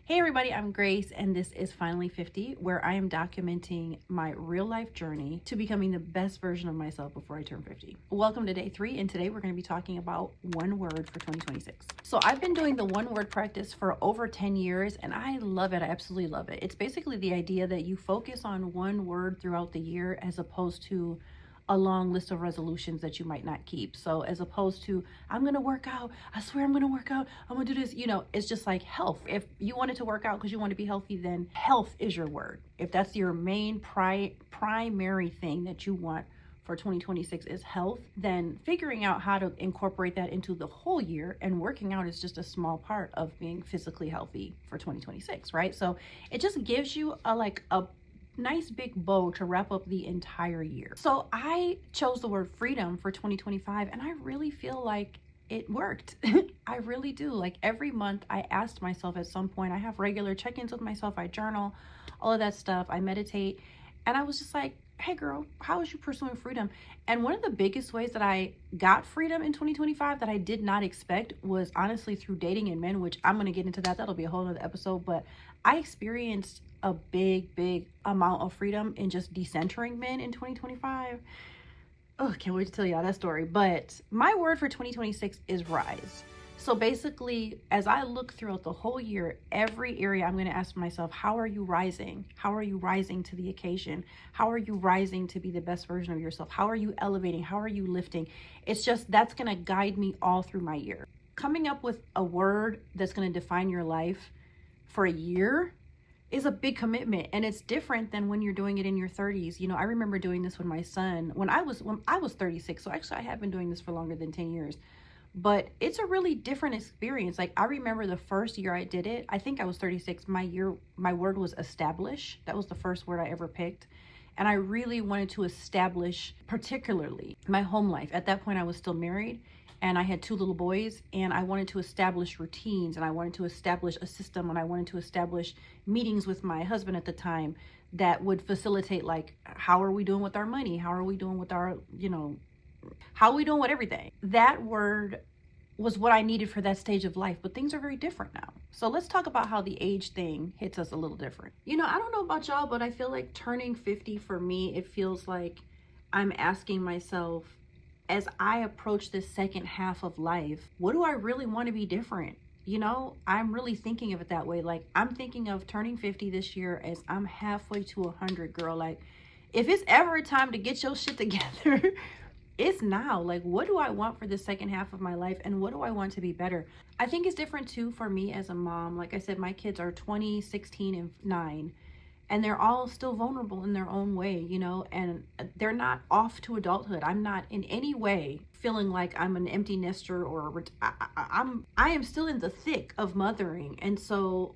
Hey everybody, I'm Grace, and this is Finally 50, where I am documenting my real life journey to becoming the best version of myself before I turn 50. Welcome to day 3, and today we're going to be talking about one word for 2026. So I've been doing the one word practice for over 10 years, and I love it. I absolutely love it. It's basically the idea that you focus on one word throughout the year as opposed to a long list of resolutions that you might not keep. So as opposed to, I'm going to work out, I swear I'm going to work out, I'm going to do this, it's just like health. If you wanted to work out because you want to be healthy, then health is your word. If that's your main primary thing that you want for 2026 is health, then figuring out how to incorporate that into the whole year, and working out is just a small part of being physically healthy for 2026, right? So it just gives you a nice big bow to wrap up the entire year. So I chose the word freedom for 2025, and I really feel like it worked. I really do. Like every month I asked myself at some point, I have regular check-ins with myself, I journal, all of that stuff, I meditate, and I was just like, hey girl, how is you pursuing freedom? And one of the biggest ways that I got freedom in 2025 that I did not expect was honestly through dating in men, which I'm going to get into that. That'll be a whole other episode. But I experienced a big amount of freedom in just decentering men in 2025. Oh, can't wait to tell y'all that story. But my word for 2026 is rise. So basically, as I look throughout the whole year, every area I'm going to ask myself, how are you rising? How are you rising to the occasion? How are you rising to be the best version of yourself? How are you elevating? How are you lifting? It's just, that's going to guide me all through my year. Coming up with a word that's going to define your life for a year is a big commitment, and it's different than when you're doing it in your 30s. I remember doing this with my son when I was 36. So actually I have been doing this for longer than 10 years. But it's a really different experience. Like I remember the first year I did it, I think I was 36. My word was establish. That was the first word I ever picked. And I really wanted to establish particularly my home life. At that point I was still married and I had 2 little boys, and I wanted to establish routines, and I wanted to establish a system, and I wanted to establish meetings with my husband at the time that would facilitate, like, how are we doing with our money? How are we doing with our, how are we doing with everything? That word was what I needed for that stage of life, but things are very different now. So let's talk about how the age thing hits us a little different. I don't know about y'all, but I feel like turning 50 for me, it feels like I'm asking myself, as I approach this second half of life, what do I really want to be different? I'm really thinking of it that way. Like I'm thinking of turning 50 this year as I'm halfway to 100, girl. Like if it's ever a time to get your shit together, it's now. Like, what do I want for the second half of my life, and what do I want to be better? I think it's different too for me as a mom. Like I said, my kids are 20, 16, and 9. And they're all still vulnerable in their own way, and they're not off to adulthood. I'm not in any way feeling like I'm an empty nester I am still in the thick of mothering. And so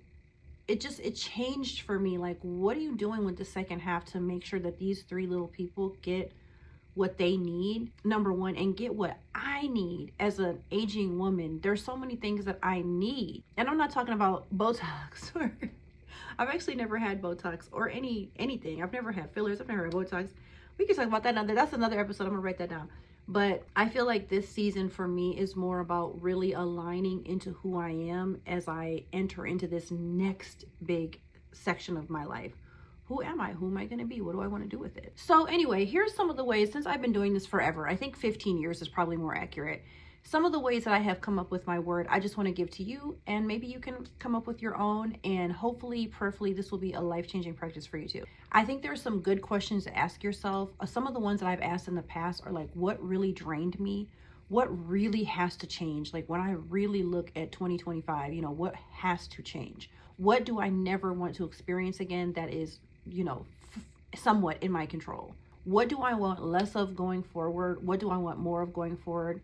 it changed for me. Like, what are you doing with the second half to make sure that these 3 little people get what they need, number one, and get what I need as an aging woman? There's so many things that I need. And I'm not talking about Botox or I've actually never had Botox or anything. I've never had fillers. I've never had Botox. We can talk about that another. That's another episode. I'm gonna write that down. But I feel like this season for me is more about really aligning into who I am as I enter into this next big section of my life. Who am I? Who am I going to be? What do I want to do with it? So anyway, here's some of the ways, since I've been doing this forever, I think 15 years is probably more accurate. Some of the ways that I have come up with my word, I just want to give to you, and maybe you can come up with your own, and hopefully, prayerfully, this will be a life-changing practice for you too. I think there's some good questions to ask yourself. Some of the ones that I've asked in the past are like, what really drained me? What really has to change? Like when I really look at 2025, what has to change? What do I never want to experience again that is, somewhat in my control? What do I want less of going forward? What do I want more of going forward?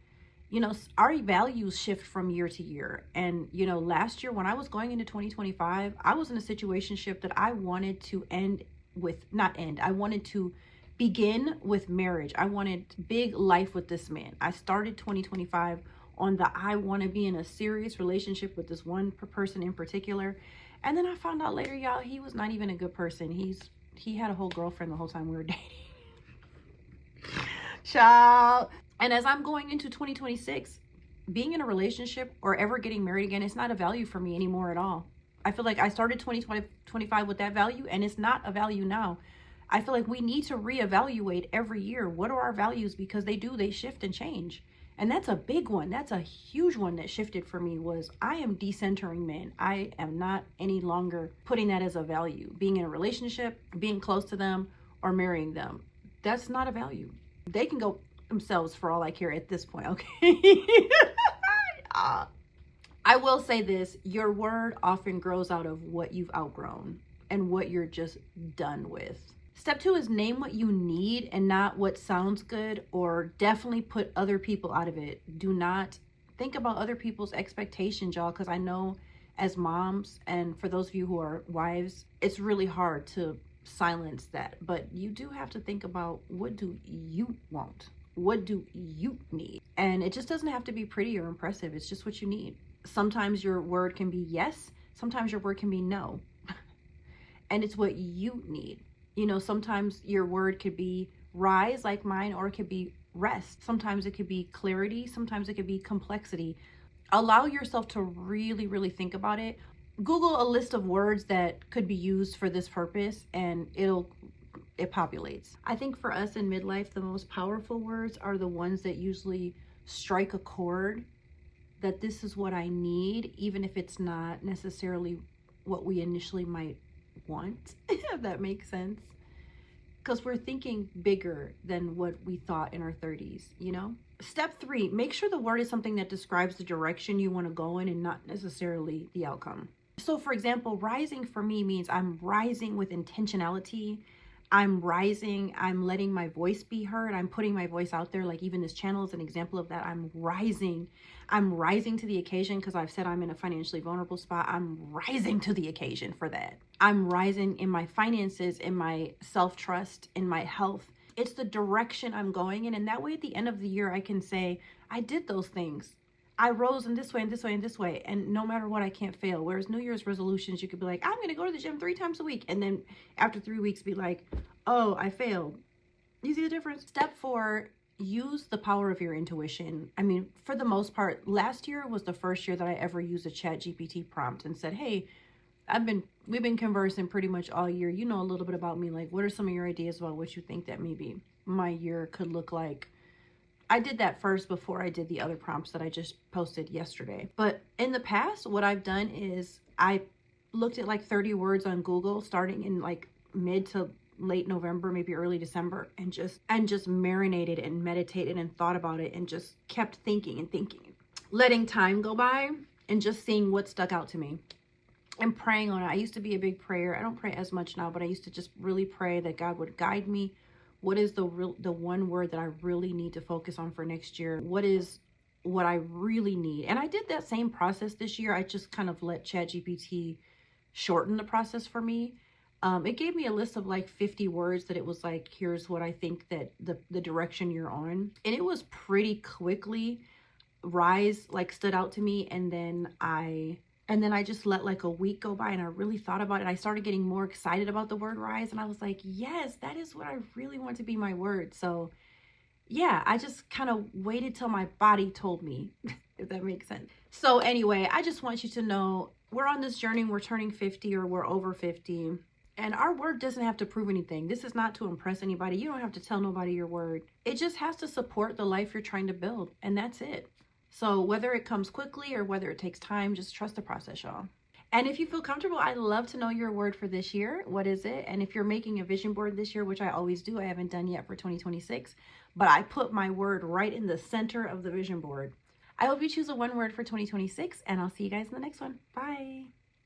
Our values shift from year to year. And, last year when I was going into 2025, I was in a situationship that I wanted to I wanted to begin with marriage. I wanted big life with this man. I started 2025 on I want to be in a serious relationship with this one person in particular. And then I found out later, y'all, he was not even a good person. He had a whole girlfriend the whole time we were dating. Child. And as I'm going into 2026, being in a relationship or ever getting married again, it's not a value for me anymore at all. I feel like I started 2025 with that value, and it's not a value now. I feel like we need to reevaluate every year. What are our values? Because they shift and change. And that's a big one. That's a huge one that shifted for me was I am decentering men. I am not any longer putting that as a value. Being in a relationship, being close to them, or marrying them. That's not a value. They can go themselves for all I care at this point, okay? I will say this, your word often grows out of what you've outgrown and what you're just done with. Step 2 is name what you need and not what sounds good, or definitely put other people out of it. Do not think about other people's expectations, y'all, because I know as moms, and for those of you who are wives, it's really hard to silence that. But you do have to think about, what do you want? What do you need? And it just doesn't have to be pretty or impressive. It's just what you need. Sometimes your word can be yes. Sometimes your word can be no. And it's what you need. You know, sometimes your word could be rise like mine, or it could be rest. Sometimes it could be clarity. Sometimes it could be complexity. Allow yourself to really, really think about it. Google a list of words that could be used for this purpose, and it populates. I think for us in midlife, the most powerful words are the ones that usually strike a chord that this is what I need, even if it's not necessarily what we initially might want, if that makes sense. Because we're thinking bigger than what we thought in our 30s, you know? Step 3, make sure the word is something that describes the direction you want to go in and not necessarily the outcome. So for example, rising for me means I'm rising with intentionality. I'm rising, I'm letting my voice be heard. I'm putting my voice out there. Like even this channel is an example of that. I'm rising to the occasion because I've said I'm in a financially vulnerable spot. I'm rising to the occasion for that. I'm rising in my finances, in my self-trust, in my health. It's the direction I'm going in. And that way at the end of the year, I can say, I did those things. I rose in this way and this way and this way. And no matter what, I can't fail. Whereas New Year's resolutions, you could be like, I'm going to go to the gym 3 times a week. And then after 3 weeks, be like, oh, I failed. You see the difference? Step 4, use the power of your intuition. I mean, for the most part, last year was the first year that I ever used a ChatGPT prompt and said, hey, we've been conversing pretty much all year. You know a little bit about me. Like, what are some of your ideas about what you think that maybe my year could look like? I did that first before I did the other prompts that I just posted yesterday. But in the past, what I've done is I looked at like 30 words on Google starting in like mid to late November, maybe early December, and just marinated and meditated and thought about it and just kept thinking and thinking, letting time go by and just seeing what stuck out to me and praying on it. I used to be a big prayer. I don't pray as much now, but I used to just really pray that God would guide me. What is the one word that I really need to focus on for next year? What is what I really need? And I did that same process this year. I just kind of let ChatGPT shorten the process for me. It gave me a list of like 50 words that it was like, here's what I think that the direction you're on. And it was pretty quickly, rise like stood out to me. And then I just let like a week go by and I really thought about it. I started getting more excited about the word rise. And I was like, yes, that is what I really want to be my word. So yeah, I just kind of waited till my body told me, if that makes sense. So anyway, I just want you to know we're on this journey. We're turning 50 or we're over 50. And our word doesn't have to prove anything. This is not to impress anybody. You don't have to tell nobody your word. It just has to support the life you're trying to build. And that's it. So whether it comes quickly or whether it takes time, just trust the process, y'all. And if you feel comfortable, I'd love to know your word for this year. What is it? And if you're making a vision board this year, which I always do, I haven't done yet for 2026, but I put my word right in the center of the vision board. I hope you choose a one word for 2026, and I'll see you guys in the next one. Bye.